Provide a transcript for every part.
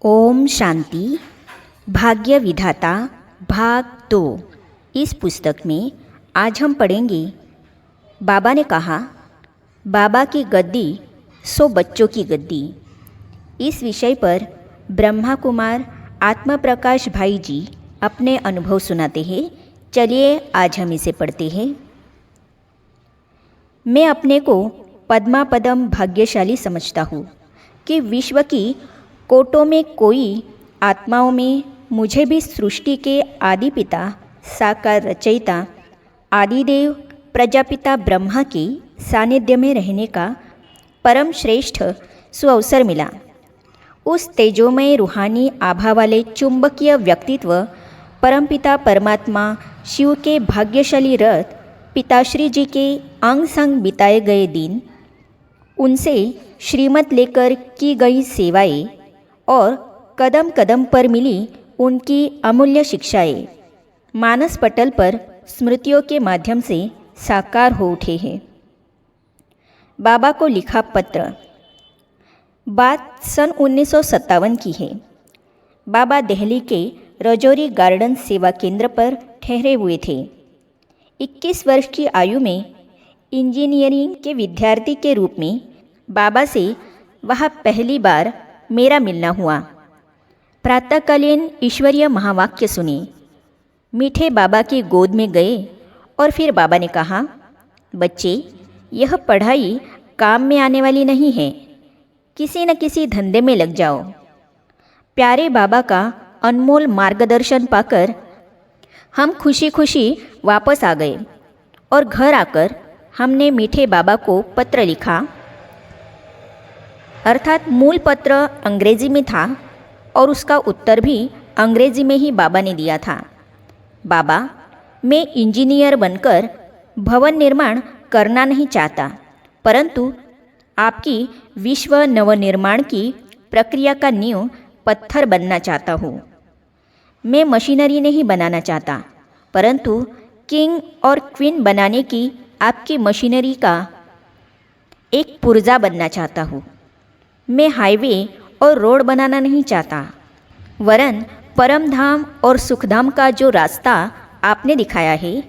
ओम शांति। भाग्य विधाता भाग 2। इस पुस्तक में आज हम पढ़ेंगे। बाबा ने कहा, बाबा की गद्दी 100 बच्चों की गद्दी। इस विषय पर ब्रह्मा कुमार आत्मा प्रकाश भाई जी अपने अनुभव सुनाते हैं। चलिए आज हम इसे पढ़ते हैं। मैं अपने को पद्मा पदम भाग्यशाली समझता हूँ कि विश्व की कोटों में कोई आत्माओं में मुझे भी सृष्टि के आदि पिता साकार रचयिता आदिदेव प्रजापिता ब्रह्मा के सानिध्य में रहने का परम श्रेष्ठ सुअवसर मिला। उस तेजोमय रूहानी आभा वाले चुंबकीय व्यक्तित्व परमपिता परमात्मा शिव के भाग्यशाली रथ पिताश्री जी के अंग संग बिताए गए दिन, उनसे श्रीमत लेकर की गई सेवाएं और कदम कदम पर मिली उनकी अमूल्य शिक्षाएं मानस पटल पर स्मृतियों के माध्यम से साकार हो उठे हैं। बाबा को लिखा पत्र। बात सन 1957 की है। बाबा दिल्ली के रजौरी गार्डन सेवा केंद्र पर ठहरे हुए थे। 21 वर्ष की आयु में इंजीनियरिंग के विद्यार्थी के रूप में बाबा से वहाँ पहली बार मेरा मिलना हुआ। प्रातःकालीन ईश्वरीय महावाक्य सुने, मीठे बाबा की गोद में गए और फिर बाबा ने कहा, बच्चे, यह पढ़ाई काम में आने वाली नहीं है, किसी न किसी धंधे में लग जाओ। प्यारे बाबा का अनमोल मार्गदर्शन पाकर हम खुशी खुशी वापस आ गए और घर आकर हमने मीठे बाबा को पत्र लिखा। अर्थात मूल पत्र अंग्रेजी में था और उसका उत्तर भी अंग्रेजी में ही बाबा ने दिया था। बाबा, मैं इंजीनियर बनकर भवन निर्माण करना नहीं चाहता, परंतु आपकी विश्व नवनिर्माण की प्रक्रिया का नींव पत्थर बनना चाहता हूँ। मैं मशीनरी नहीं बनाना चाहता, परंतु किंग और क्वीन बनाने की आपकी मशीनरी का एक पुर्जा बनना चाहता हूँ। मैं हाईवे और रोड बनाना नहीं चाहता, वरन परम धाम और सुखधाम का जो रास्ता आपने दिखाया है,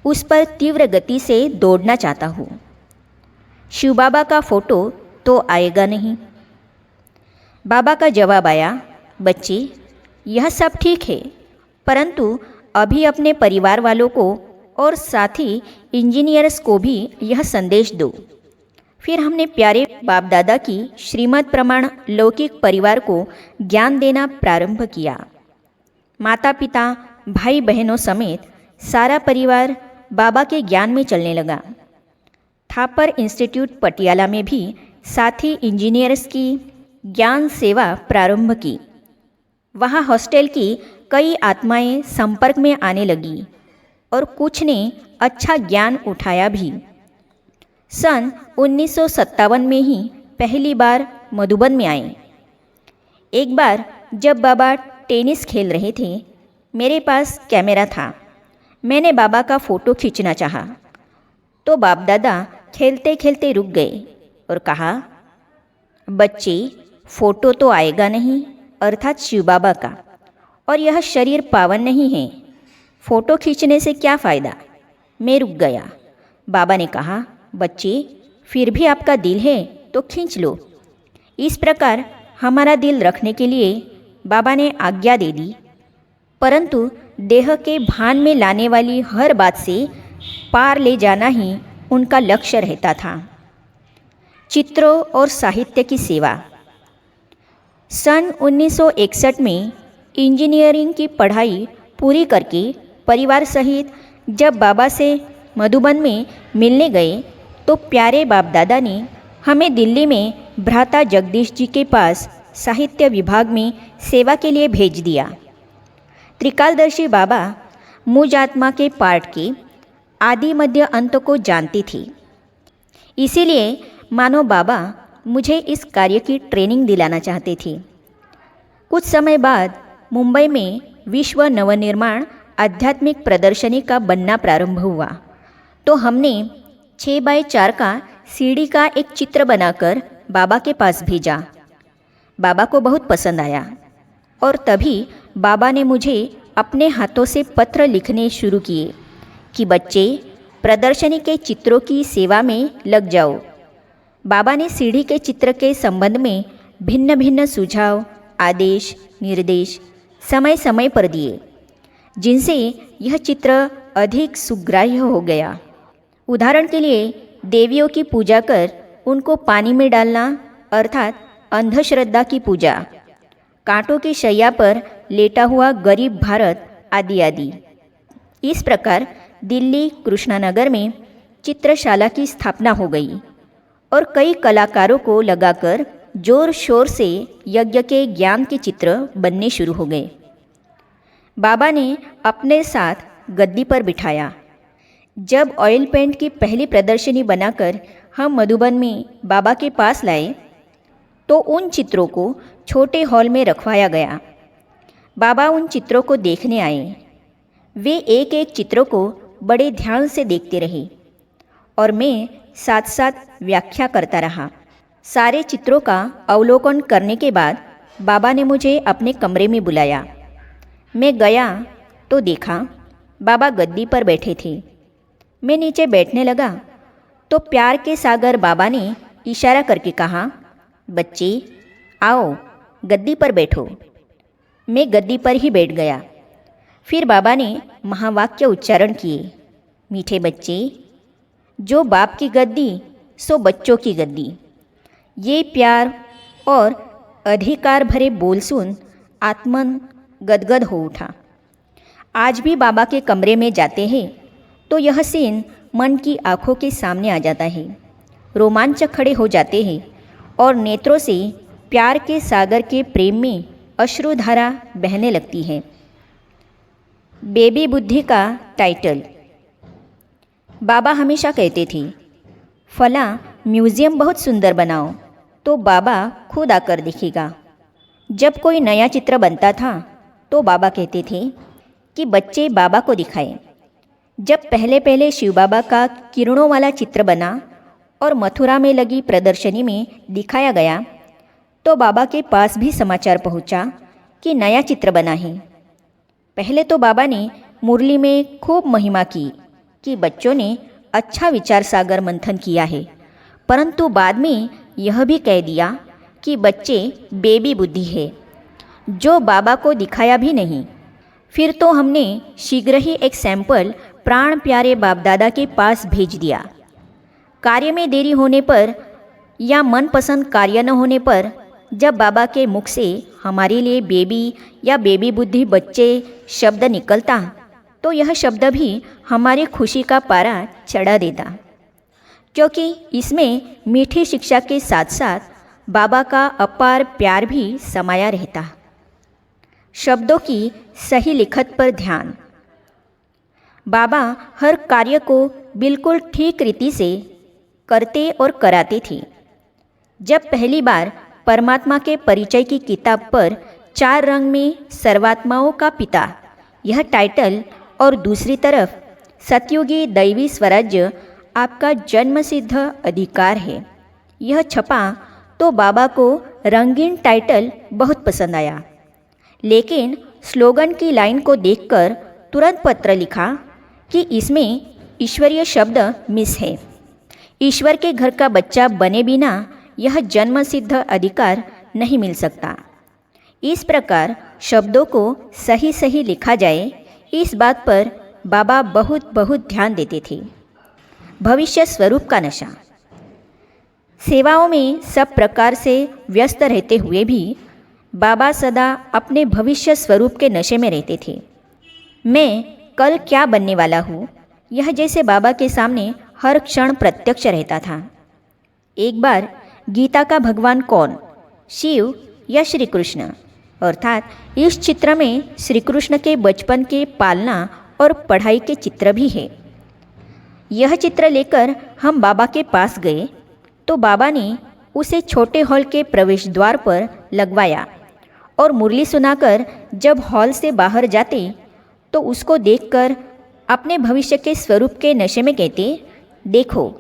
उस पर तीव्र गति से दौड़ना चाहता हूँ। शिव बाबा का फोटो तो आएगा नहीं। बाबा का जवाब आया, बच्चे, यह सब ठीक है, परंतु अभी अपने परिवार वालों को और साथी इंजीनियर्स को भी यह संदेश दो। फिर हमने प्यारे बाप दादा की श्रीमत प्रमाण लौकिक परिवार को ज्ञान देना प्रारंभ किया। माता पिता भाई बहनों समेत सारा परिवार बाबा के ज्ञान में चलने लगा। थापर इंस्टीट्यूट पटियाला में भी साथी इंजीनियर्स की ज्ञान सेवा प्रारंभ की। वहाँ हॉस्टल की कई आत्माएं संपर्क में आने लगी और कुछ ने अच्छा ज्ञान उठाया भी। सन 1957 में ही पहली बार मधुबन में आए। एक बार जब बाबा टेनिस खेल रहे थे, मेरे पास कैमरा था। मैंने बाबा का फ़ोटो खींचना चाहा, तो बाप दादा खेलते खेलते रुक गए और कहा, बच्चे, फ़ोटो तो आएगा नहीं, अर्थात शिव बाबा का, और यह शरीर पावन नहीं है, फ़ोटो खींचने से क्या फ़ायदा। मैं रुक गया। बाबा ने कहा, बच्चे, फिर भी आपका दिल है तो खींच लो। इस प्रकार हमारा दिल रखने के लिए बाबा ने आज्ञा दे दी, परंतु देह के भान में लाने वाली हर बात से पार ले जाना ही उनका लक्ष्य रहता था। चित्रों और साहित्य की सेवा। सन 1961 में इंजीनियरिंग की पढ़ाई पूरी करके परिवार सहित जब बाबा से मधुबन में मिलने गए, तो प्यारे बाप दादा ने हमें दिल्ली में भ्राता जगदीश जी के पास साहित्य विभाग में सेवा के लिए भेज दिया। त्रिकालदर्शी बाबा मुझ आत्मा के पार्ट के आदि मध्य अंत को जानती थी, इसीलिए मानो बाबा मुझे इस कार्य की ट्रेनिंग दिलाना चाहते थे। कुछ समय बाद मुंबई में विश्व नवनिर्माण आध्यात्मिक प्रदर्शनी का बनना प्रारंभ हुआ, तो हमने 6x4 का सीढ़ी का एक चित्र बनाकर बाबा के पास भेजा। बाबा को बहुत पसंद आया। और तभी बाबा ने मुझे अपने हाथों से पत्र लिखने शुरू किए कि बच्चे प्रदर्शनी के चित्रों की सेवा में लग जाओ। बाबा ने सीढ़ी के चित्र के संबंध में भिन्न भिन्न सुझाव, आदेश, निर्देश समय समय पर दिए, जिनसे यह चित्र अधिक सुग्राह्य हो गया। उदाहरण के लिए देवियों की पूजा कर उनको पानी में डालना अर्थात अंधश्रद्धा की पूजा, कांटों की शैया पर लेटा हुआ गरीब भारत आदि आदि। इस प्रकार दिल्ली कृष्णानगर में चित्रशाला की स्थापना हो गई और कई कलाकारों को लगाकर जोर शोर से यज्ञ के ज्ञान के चित्र बनने शुरू हो गए। बाबा ने अपने साथ गद्दी पर बिठाया। जब ऑयल पेंट की पहली प्रदर्शनी बनाकर हम मधुबन में बाबा के पास लाए तो उन चित्रों को छोटे हॉल में रखवाया गया। बाबा उन चित्रों को देखने आए। वे एक एक चित्रों को बड़े ध्यान से देखते रहे और मैं साथ साथ व्याख्या करता रहा। सारे चित्रों का अवलोकन करने के बाद बाबा ने मुझे अपने कमरे में बुलाया। मैं गया तो देखा बाबा गद्दी पर बैठे थे। मैं नीचे बैठने लगा तो प्यार के सागर बाबा ने इशारा करके कहा, बच्चे आओ गद्दी पर बैठो। मैं गद्दी पर ही बैठ गया। फिर बाबा ने महावाक्य उच्चारण किए, मीठे बच्चे, जो बाप की गद्दी सो बच्चों की गद्दी। ये प्यार और अधिकार भरे बोल सुन आत्मन गदगद हो उठा। आज भी बाबा के कमरे में जाते हैं तो यह सीन मन की आंखों के सामने आ जाता है। रोमांचक खड़े हो जाते हैं और नेत्रों से प्यार के सागर के प्रेम में अश्रुधारा बहने लगती है। बेबी बुद्धि का टाइटल। बाबा हमेशा कहते थे, फला म्यूज़ियम बहुत सुंदर बनाओ तो बाबा खुद आकर दिखेगा। जब कोई नया चित्र बनता था तो बाबा कहते थे कि बच्चे बाबा को दिखाएं। जब पहले पहले शिव बाबा का किरणों वाला चित्र बना और मथुरा में लगी प्रदर्शनी में दिखाया गया तो बाबा के पास भी समाचार पहुंचा कि नया चित्र बना है। पहले तो बाबा ने मुरली में खूब महिमा की कि बच्चों ने अच्छा विचार सागर मंथन किया है, परंतु बाद में यह भी कह दिया कि बच्चे बेबी बुद्धि है, जो बाबा को दिखाया भी नहीं। फिर तो हमने शीघ्र ही एक सैंपल प्राण प्यारे बाप दादा के पास भेज दिया। कार्य में देरी होने पर या मनपसंद कार्य न होने पर जब बाबा के मुख से हमारे लिए बेबी या बेबी बुद्धि बच्चे शब्द निकलता तो यह शब्द भी हमारी खुशी का पारा चढ़ा देता, क्योंकि इसमें मीठी शिक्षा के साथ साथ बाबा का अपार प्यार भी समाया रहता। शब्दों की सही लिखत पर ध्यान। बाबा हर कार्य को बिल्कुल ठीक रीति से करते और कराते थे। जब पहली बार परमात्मा के परिचय की किताब पर 4 रंग में सर्वात्माओं का पिता यह टाइटल और दूसरी तरफ सतयुगी दैवी स्वराज्य आपका जन्मसिद्ध अधिकार है यह छपा तो बाबा को रंगीन टाइटल बहुत पसंद आया, लेकिन स्लोगन की लाइन को देखकर तुरंत पत्र लिखा कि इसमें ईश्वरीय शब्द मिस है। ईश्वर के घर का बच्चा बने बिना यह जन्मसिद्ध अधिकार नहीं मिल सकता। इस प्रकार शब्दों को सही सही लिखा जाए, इस बात पर बाबा बहुत बहुत ध्यान देते थे। भविष्य स्वरूप का नशा। सेवाओं में सब प्रकार से व्यस्त रहते हुए भी बाबा सदा अपने भविष्य स्वरूप के नशे में रहते थे। मैं कल क्या बनने वाला हूँ, यह जैसे बाबा के सामने हर क्षण प्रत्यक्ष रहता था। एक बार गीता का भगवान कौन, शिव या श्री कृष्ण, अर्थात इस चित्र में श्री कृष्ण के बचपन के पालना और पढ़ाई के चित्र भी है। यह चित्र लेकर हम बाबा के पास गए तो बाबा ने उसे छोटे हॉल के प्रवेश द्वार पर लगवाया और मुरली सुनाकर जब हॉल से बाहर जाते तो उसको देखकर अपने भविष्य के स्वरूप के नशे में कहते, देखो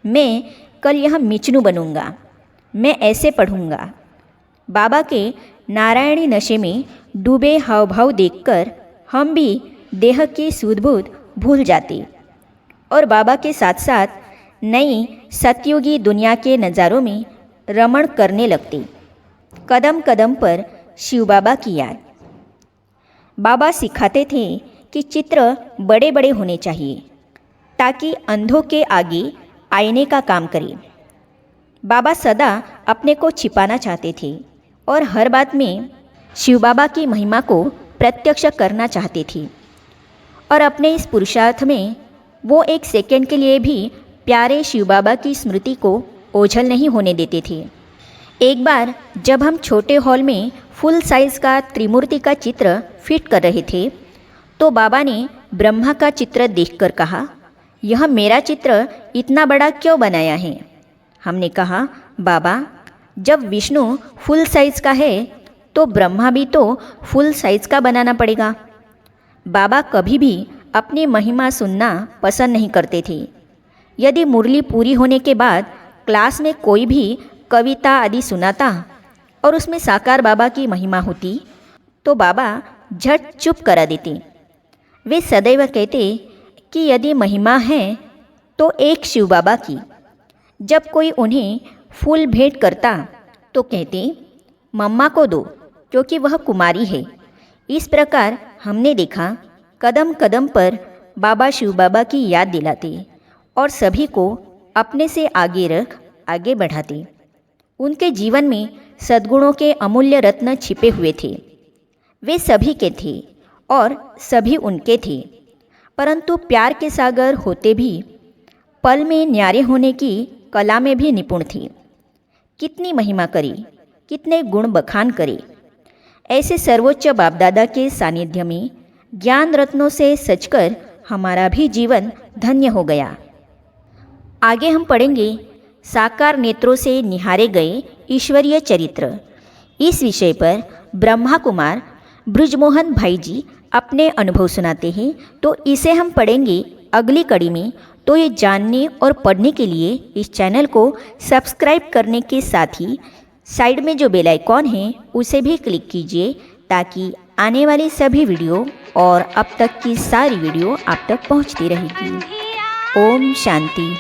मैं कल यह मिचनू बनूंगा, मैं ऐसे पढ़ूंगा। बाबा के नारायणी नशे में डूबे हाव भाव देखकर हम भी देह की सूझबूझ भूल जाते और बाबा के साथ साथ नई सतयुगी दुनिया के नज़ारों में रमण करने लगते। कदम कदम पर शिव बाबा की याद। बाबा सिखाते थे कि चित्र बड़े बड़े होने चाहिए ताकि अंधों के आगे आईने का काम करे। बाबा सदा अपने को छिपाना चाहते थे और हर बात में शिव बाबा की महिमा को प्रत्यक्ष करना चाहते थे और अपने इस पुरुषार्थ में वो एक सेकंड के लिए भी प्यारे शिव बाबा की स्मृति को ओझल नहीं होने देते थे। एक बार जब हम छोटे हॉल में फुल साइज़ का त्रिमूर्ति का चित्र फिट कर रहे थे तो बाबा ने ब्रह्मा का चित्र देखकर कहा, यह मेरा चित्र इतना बड़ा क्यों बनाया है? हमने कहा, बाबा जब विष्णु फुल साइज़ का है तो ब्रह्मा भी तो फुल साइज़ का बनाना पड़ेगा। बाबा कभी भी अपनी महिमा सुनना पसंद नहीं करते थे। यदि मुरली पूरी होने के बाद क्लास में कोई भी कविता आदि सुनाता और उसमें साकार बाबा की महिमा होती तो बाबा झट चुप करा देते। वे सदैव कहते कि यदि महिमा है तो एक शिव बाबा की। जब कोई उन्हें फूल भेंट करता तो कहते, मम्मा को दो क्योंकि वह कुमारी है। इस प्रकार हमने देखा कदम कदम पर बाबा शिव बाबा की याद दिलाते और सभी को अपने से आगे रख आगे बढ़ाते। उनके जीवन में सद्गुणों के अमूल्य रत्न छिपे हुए थे। वे सभी के थे और सभी उनके थे, परंतु प्यार के सागर होते भी पल में न्यारे होने की कला में भी निपुण थे। कितनी महिमा करे, कितने गुण बखान करे। ऐसे सर्वोच्च बापदादा के सानिध्य में ज्ञान रत्नों से सजकर हमारा भी जीवन धन्य हो गया। आगे हम पढ़ेंगे साकार नेत्रों से निहारे गए ईश्वरीय चरित्र। इस विषय पर ब्रह्मा कुमार ब्रजमोहन भाई जी अपने अनुभव सुनाते हैं, तो इसे हम पढ़ेंगे अगली कड़ी में। तो ये जानने और पढ़ने के लिए इस चैनल को सब्सक्राइब करने के साथ ही साइड में जो बेल आइकॉन है उसे भी क्लिक कीजिए ताकि आने वाली सभी वीडियो और अब तक की सारी वीडियो आप तक पहुंचती रहेगी। ओम शांति।